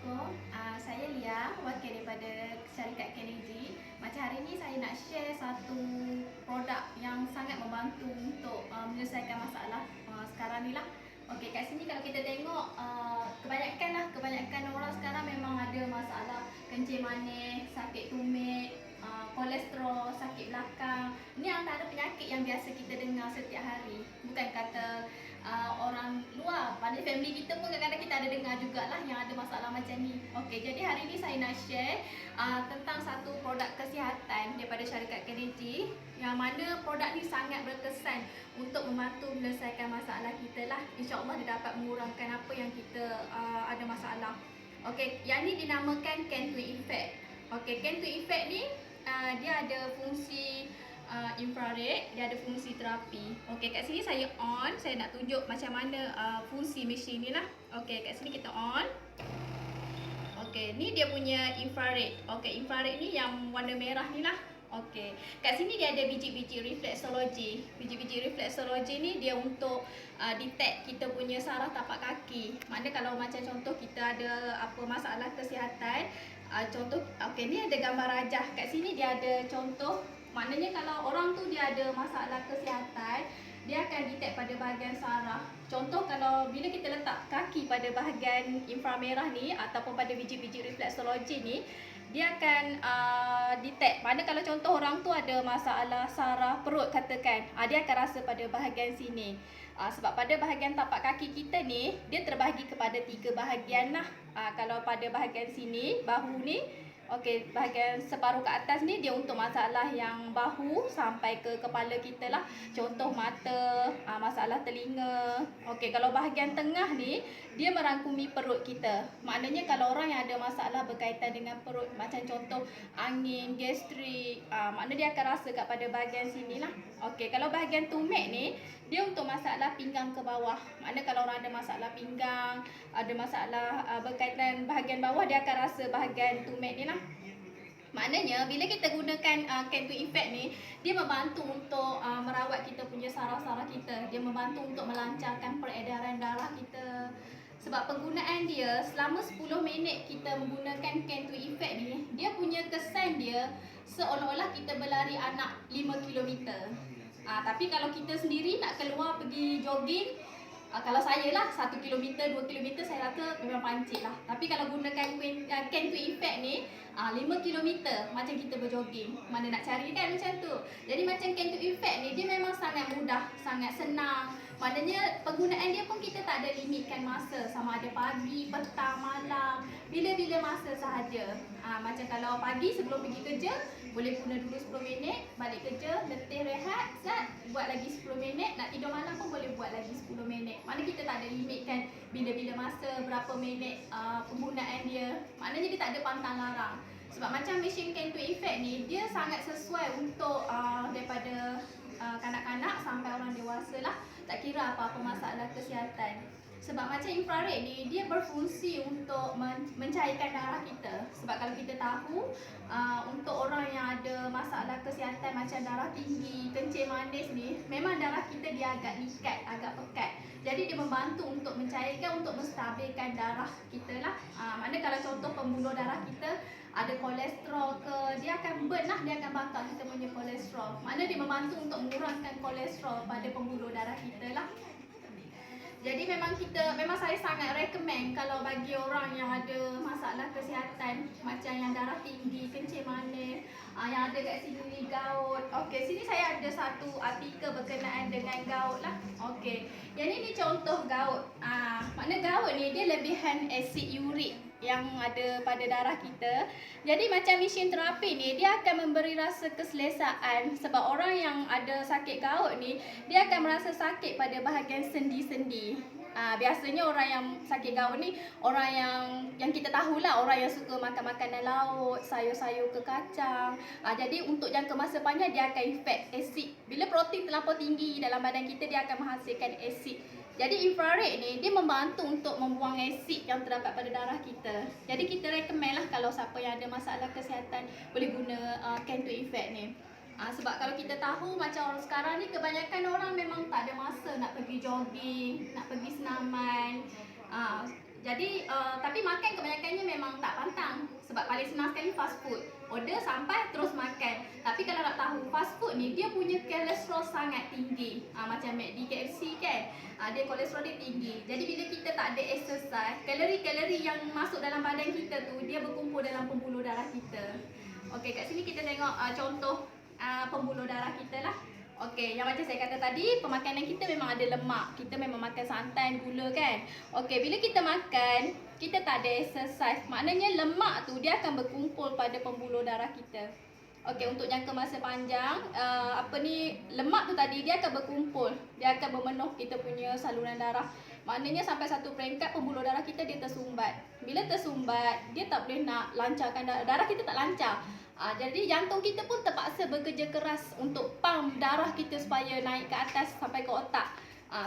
Assalamualaikum. Saya Lia, wakil daripada syarikat KNG. Macam hari ini saya nak share satu produk yang sangat membantu untuk menyelesaikan masalah sekarang ni lah. Okey, kat sini kalau kita tengok kebanyakan orang sekarang memang ada masalah kencing manis, sakit tumit, kolesterol, sakit belakang. Ini antara penyakit yang biasa kita dengar setiap hari. Bukan kata orang luar, pada family kita pun kadang-kadang kita ada dengar jugalah yang ada masalah macam ni. Okey, jadi hari ni saya nak share tentang satu produk kesihatan daripada syarikat KNG, yang mana produk ni sangat berkesan untuk membantu menyelesaikan masalah kita lah. InsyaAllah dia dapat mengurangkan apa yang kita ada masalah. Okey, yang ni dinamakan Can2 Effect. Okey, Can2 Effect ni dia ada fungsi infrared, dia ada fungsi terapi. Okey, kat sini saya on, saya nak tunjuk macam mana fungsi mesin ni lah. Okey, kat sini kita on. Okey, ni dia punya infrared. Okey, infrared ni yang warna merah ni lah. Okey, kat sini dia ada biji-biji reflexology. Biji-biji reflexology ni dia untuk detect kita punya saraf tapak kaki. Maknanya kalau macam contoh kita ada apa masalah kesihatan, contoh, okey, ni ada gambar rajah. Kat sini dia ada contoh. Maknanya kalau orang tu dia ada masalah kesihatan, dia akan detect pada bahagian saraf. Contoh kalau bila kita letak kaki pada bahagian inframerah ni ataupun pada biji-biji reflexology ni, dia akan detect. Mana kalau contoh orang tu ada masalah saraf perut katakan, dia akan rasa pada bahagian sini. Sebab pada bahagian tapak kaki kita ni, dia terbahagi kepada 3 bahagian lah. Kalau pada bahagian sini, bahu ni, okey, bahagian separuh ke atas ni dia untuk masalah yang bahu sampai ke kepala kita lah. Contoh mata, masalah telinga. Okey, kalau bahagian tengah ni dia merangkumi perut kita. Maknanya kalau orang yang ada masalah berkaitan dengan perut, macam contoh angin, gastrik, maknanya dia akan rasa kat pada bahagian sini lah. Okey, kalau bahagian tumit ni dia untuk masalah pinggang ke bawah. Maknanya kalau orang ada masalah pinggang, ada masalah berkaitan bahagian bawah, dia akan rasa bahagian tumit ni lah. Maknanya bila kita gunakan Can2 Effect ni, dia membantu untuk merawat kita punya saraf-saraf kita. Dia membantu untuk melancarkan peredaran darah kita. Sebab penggunaan dia selama 10 minit kita menggunakan Can2 Effect ni, dia punya kesan dia seolah-olah kita berlari anak 5 kilometer. Tapi kalau kita sendiri nak keluar pergi jogging, kalau saya lah 1 kilometer, 2 kilometer saya rasa memang pancit lah. Tapi kalau gunakan Can2 Effect ni, 5 kilometer macam kita berjogging. Mana nak cari kan macam tu. Jadi macam Can2 Effect ni dia memang sangat mudah, sangat senang. Maknanya penggunaan dia pun kita tak ada limitkan masa, sama ada pagi, petang, malam, bila-bila masa sahaja. Macam kalau pagi sebelum pergi kerja, boleh guna dulu 10 minit, balik kerja, letih rehat, buat lagi 10 minit, nak tidur malam pun boleh buat lagi 10 minit. Maknanya kita tak ada limitkan bila-bila masa, berapa minit penggunaan dia. Maknanya dia tak ada pantang larang. Sebab macam mesin Can2 Effect ni, dia sangat sesuai untuk daripada kanak-kanak sampai orang dewasa lah. Tak kira apa-apa masalah kesihatan. Sebab macam infrared ni, dia berfungsi untuk mencairkan darah kita. Sebab kalau kita tahu, untuk orang yang ada masalah kesihatan macam darah tinggi, kencing manis ni, memang darah kita dia agak likat, agak pekat. Jadi dia membantu untuk mencairkan, untuk menstabilkan darah kita lah. Mana kalau contoh pembuluh darah kita ada kolesterol ke, dia akan burn lah, dia akan bakar kita punya kolesterol. Maknanya dia membantu untuk mengurangkan kolesterol pada pembuluh darah kita lah. Jadi memang saya sangat recommend kalau bagi orang yang ada masalah kesihatan macam yang darah tinggi, kencing manis, yang ada kat sini gout. Okey, sini saya ada satu artikel berkenaan dengan gout lah. Okey, yang ni contoh gout. Makna gout ni dia lebihan asid urik yang ada pada darah kita. Jadi macam mesin terapi ni, dia akan memberi rasa keselesaan. Sebab orang yang ada sakit gout ni, dia akan merasa sakit pada bahagian sendi-sendi. Biasanya orang yang sakit gout ni, orang yang kita tahulah, orang yang suka makan makanan laut, sayur-sayur ke kacang. Jadi untuk jangka masa panjang dia akan efek asid. Bila protein terlampau tinggi dalam badan kita, dia akan menghasilkan asid. Jadi infrared ni dia membantu untuk membuang asid yang terdapat pada darah kita. Jadi kita recommend lah kalau siapa yang ada masalah kesihatan boleh guna Can2 Effect ni. Sebab kalau kita tahu macam orang sekarang ni, kebanyakan orang memang tak ada masa nak pergi jogging, nak pergi senaman. Jadi tapi makan kebanyakannya memang tak pantang. Sebab paling senang sekali fast food. Order sampai terus makan. Tapi kalau nak tahu, fast food ni dia punya kolesterol sangat tinggi. Macam McD, KFC kan. Dia kolesterol dia tinggi. Jadi bila kita tak ada exercise, kalori-kalori yang masuk dalam badan kita tu dia berkumpul dalam pembuluh darah kita. Okey, kat sini kita tengok contoh pembuluh darah kita lah. Okey, yang macam saya kata tadi, pemakanan kita memang ada lemak. Kita memang makan santan, gula kan. Okey, bila kita makan, kita tak ada exercise. Maknanya lemak tu dia akan berkumpul pada pembuluh darah kita. Okey, untuk jangka masa panjang, lemak tu tadi dia akan berkumpul. Dia akan memenuh kita punya saluran darah. Maknanya sampai satu peringkat pembuluh darah kita dia tersumbat. Bila tersumbat, dia tak boleh nak lancarkan darah kita tak lancar. Jadi jantung kita pun terpaksa bekerja keras untuk pump darah kita supaya naik ke atas sampai ke otak.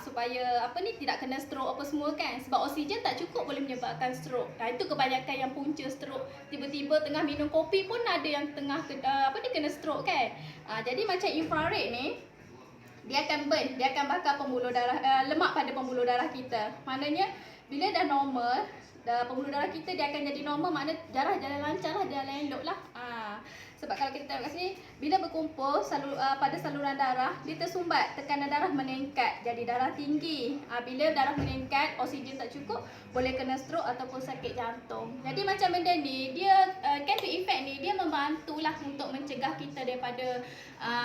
Supaya tidak kena stroke apa semua kan. Sebab oksigen tak cukup boleh menyebabkan stroke. Itu kebanyakan yang punca stroke. Tiba-tiba tengah minum kopi pun ada yang tengah kena stroke kan. Jadi macam infrared ni, dia akan burn, dia akan bakar pembuluh darah lemak pada pembuluh darah kita. Maknanya bila dah normal, pembuluh darah kita dia akan jadi normal, maknanya darah jalan lancar lah, jalan elok lah. Sebab kalau kita tengok kat sini, bila berkumpul pada saluran darah, dia tersumbat, tekanan darah meningkat, jadi darah tinggi. Bila darah meningkat, oksigen tak cukup, boleh kena stroke ataupun sakit jantung. Jadi macam benda ni, dia Can2 Effect ni, dia membantulah untuk mencegah kita daripada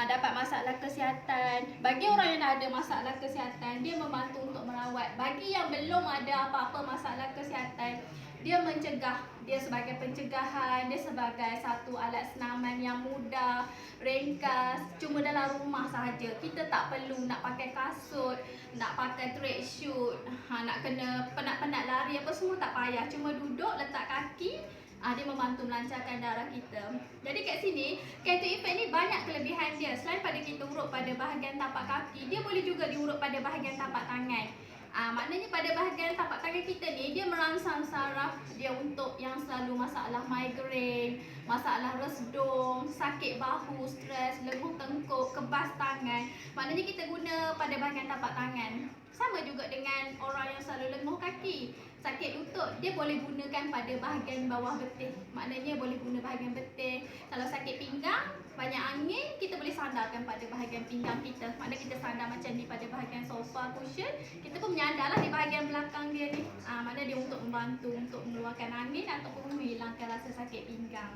dapat masalah kesihatan. Bagi orang yang ada masalah kesihatan, dia membantu untuk merawat. Bagi yang belum ada apa-apa masalah kesihatan, dia mencegah, dia sebagai pencegahan, dia sebagai satu alat senaman yang mudah, ringkas, cuma dalam rumah sahaja. Kita tak perlu nak pakai kasut, nak pakai track shoot, nak kena penat-penat lari apa semua tak payah. Cuma duduk, letak kaki, dia membantu melancarkan darah kita. Jadi kat sini, Can2 Effect ni banyak kelebihan dia. Selain pada kita urut pada bahagian tapak kaki, dia boleh juga diurut pada bahagian tapak tangan. Maknanya pada bahagian tapak tangan kita ni, dia merangsang saraf dia untuk yang selalu masalah migraine, masalah resdung, sakit bahu, stres, lenguh tengkuk, kebas tangan. Maknanya kita guna pada bahagian tapak tangan. Sama juga dengan orang yang selalu lenguh kaki, sakit lutut, dia boleh gunakan pada bahagian bawah betih. Maknanya boleh guna bahagian betih. Kalau sakit pinggang, banyak angin, kita boleh sandarkan pada bahagian pinggang kita. Maknanya kita sandar macam ni pada bahagian sofa, cushion, kita pun menyandarlah di bahagian belakang dia ni. Maknanya dia untuk membantu untuk mengeluarkan angin ataupun menghilangkan rasa sakit pinggang.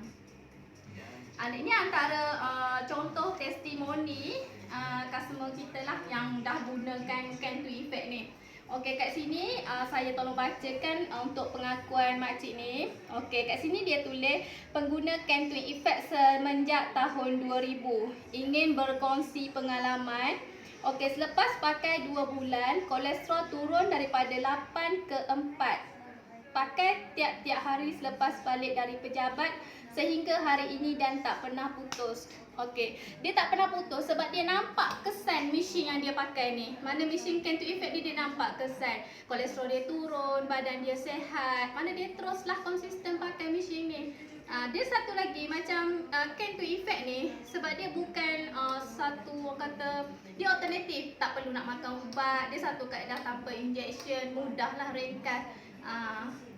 Ini antara contoh testimoni customer kita lah yang dah gunakan Can2 Effect ni. Okey, kat sini saya tolong bacakan untuk pengakuan makcik ni. Okey, kat sini dia tulis pengguna Can2 Effect semenjak tahun 2000. Ingin berkongsi pengalaman. Okey, selepas pakai 2 bulan, kolesterol turun daripada 8 ke 4. Pakai tiap-tiap hari selepas balik dari pejabat sehingga hari ini dan tak pernah putus. Okey, dia tak pernah putus sebab dia nampak kesan mesin yang dia pakai ni. Mana mesin Can2 Effect dia nampak kesan. Kolesterol dia turun, badan dia sihat. Mana dia teruslah konsisten pakai mesin ni. Dia satu lagi macam Can2 Effect ni, sebab dia bukan satu orang kata dia alternatif, tak perlu nak makan ubat. Dia satu kaedah tanpa injection, mudahlah, ringkas.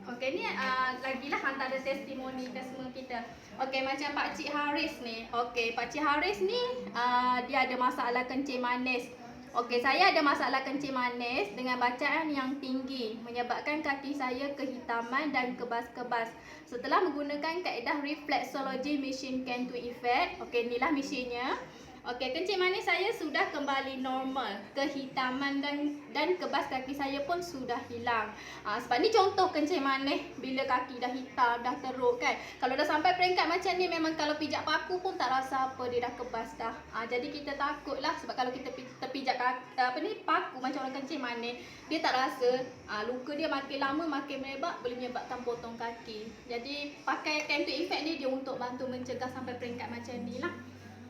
Okey, ni lagilah antara testimoni customer kita. Okey, macam Pak Cik Haris ni. Okey, Pak Cik Haris ni dia ada masalah kencing manis. Okey, saya ada masalah kencing manis dengan bacaan yang tinggi menyebabkan kaki saya kehitaman dan kebas-kebas. Setelah menggunakan kaedah reflexology mesin Can2 Effect, okey, inilah mesinnya. Okey, kencing manis saya sudah kembali normal. Kehitaman dan kebas kaki saya pun sudah hilang. Sebab ni contoh kencing manis bila kaki dah hitam, dah teruk kan. Kalau dah sampai peringkat macam ni, memang kalau pijak paku pun tak rasa apa, dia dah kebas dah. Jadi kita takutlah sebab kalau kita terpijak paku macam orang kencing manis, dia tak rasa. Luka dia makin lama makin melebar, boleh menyebabkan potong kaki. Jadi pakai Can2 Effect ni dia untuk bantu mencegah sampai peringkat macam ni lah.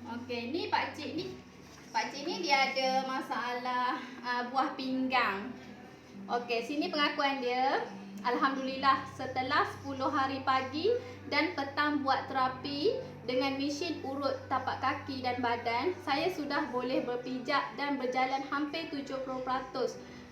Okey, ni Pak Cik ni. Pak Cik ni dia ada masalah buah pinggang. Okey, sini pengakuan dia. Alhamdulillah, setelah 10 hari pagi dan petang buat terapi dengan mesin urut tapak kaki dan badan, saya sudah boleh berpijak dan berjalan hampir 70%.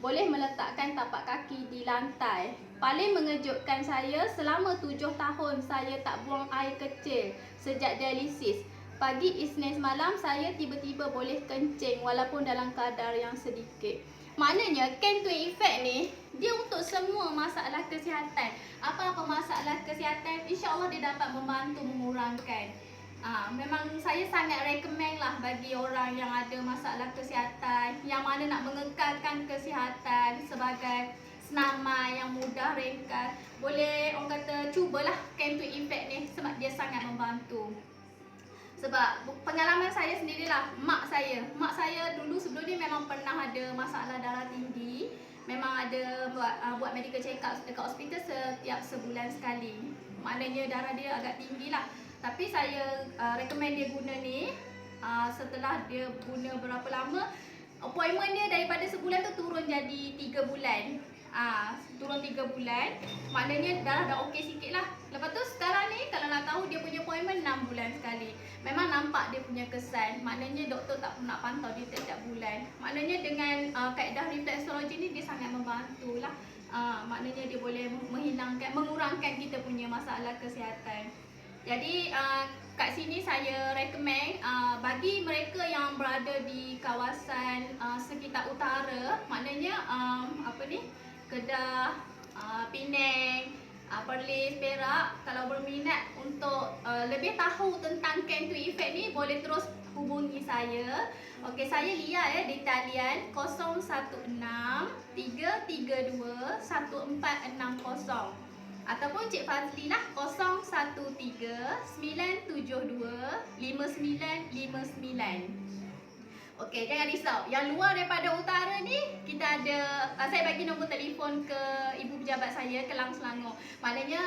boleh meletakkan tapak kaki di lantai. Paling mengejutkan saya, selama 7 tahun saya tak buang air kecil sejak dialisis. Pagi Isnin semalam saya tiba-tiba boleh kencing walaupun dalam kadar yang sedikit. Maknanya Can Twin Effect ni dia untuk semua masalah kesihatan. Apa-apa masalah kesihatan, insya-Allah dia dapat membantu mengurangkan. Memang saya sangat recommend lah bagi orang yang ada masalah kesihatan, yang mana nak mengekalkan kesihatan sebagai senaman yang mudah, ringkas. Boleh orang kata cubalah Can Twin Effect ni sebab dia sangat membantu. Sebab pengalaman saya sendirilah, mak saya dulu sebelum ni memang pernah ada masalah darah tinggi. Memang ada buat medical check up dekat hospital setiap sebulan sekali. Maknanya darah dia agak tinggi lah. Tapi saya recommend dia guna ni. Setelah dia guna berapa lama, appointment dia daripada sebulan tu turun jadi 3 bulan. Turun 3 bulan. Maknanya darah dah okey sikit lah. Lepas tu sekarang ni kalau nak tahu dia punya appointment 6 bulan sekali. Memang nampak dia punya kesan. Maknanya doktor tak pernah pantau dia setiap bulan. Maknanya dengan kaedah refleksologi ni dia sangat membantu lah. Maknanya dia boleh mengurangkan kita punya masalah kesihatan. Jadi kat sini saya recommend bagi mereka yang berada di kawasan sekitar utara, maknanya Kedah, Penang, Perlis, Perak, kalau berminat untuk lebih tahu tentang Can Twin Effect ni boleh terus hubungi saya. Okey, saya Lia di talian 016 332 1460. Ataupun Cik Fazli lah 013 972 5959. Okey, jangan risau. Yang luar daripada utara ni kita ada saya bagi nombor telefon ke ibu pejabat saya Kelang Selangor. Maknanya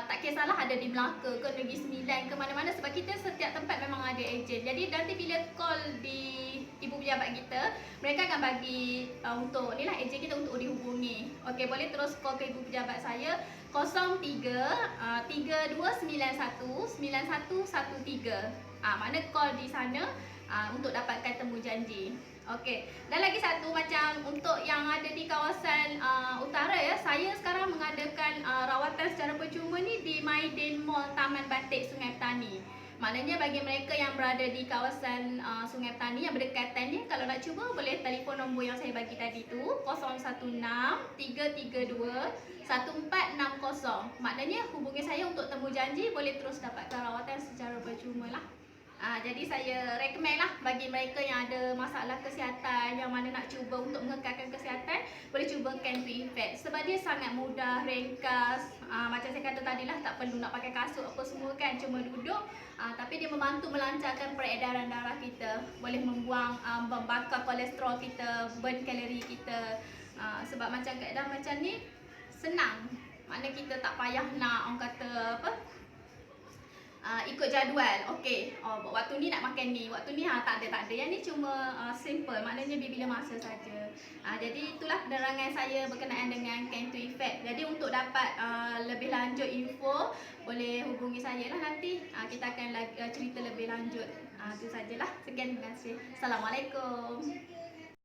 tak kisahlah ada di Melaka ke Negeri Sembilan ke mana-mana sebab kita setiap tempat memang ada ejen. Jadi nanti bila call di ibu pejabat kita, mereka akan bagi untuk ni lah ejen kita untuk dihubungi. Okey, boleh terus call ke ibu pejabat saya 03 3291 9113. Mana call di sana untuk dapatkan temu janji. Okey. Dan lagi satu macam untuk yang ada di kawasan utara ya, saya sekarang mengadakan rawatan secara percuma ni di Maiden Mall Taman Batik Sungai Petani. Maknanya bagi mereka yang berada di kawasan Sungai Petani yang berdekatan ni, kalau nak cuba boleh telefon nombor yang saya bagi tadi tu 016 332 1460. Maknanya hubungi saya untuk temu janji, boleh terus dapatkan rawatan secara percuma lah. Jadi saya recommend lah bagi mereka yang ada masalah kesihatan, yang mana nak cuba untuk mengekalkan kesihatan, boleh cuba Can Twin Effect sebab dia sangat mudah, ringkas. Macam saya kata tadi lah, tak perlu nak pakai kasut apa semua kan, cuma duduk. Tapi dia membantu melancarkan peredaran darah kita, boleh membakar kolesterol kita, burn kalori kita. Sebab macam kaedah macam ni senang, maknanya kita tak payah nak orang kata ikut jadual. Okey, waktu ni nak makan ni, waktu ni tak ada. Yang ni cuma simple, maknanya bila masa saja. Jadi itulah penerangan saya berkenaan dengan Can Twin Effect. Jadi untuk dapat lebih lanjut info, boleh hubungi saya lah nanti. Kita akan cerita lebih lanjut. Itu sajalah. Sekian, terima kasih. Assalamualaikum.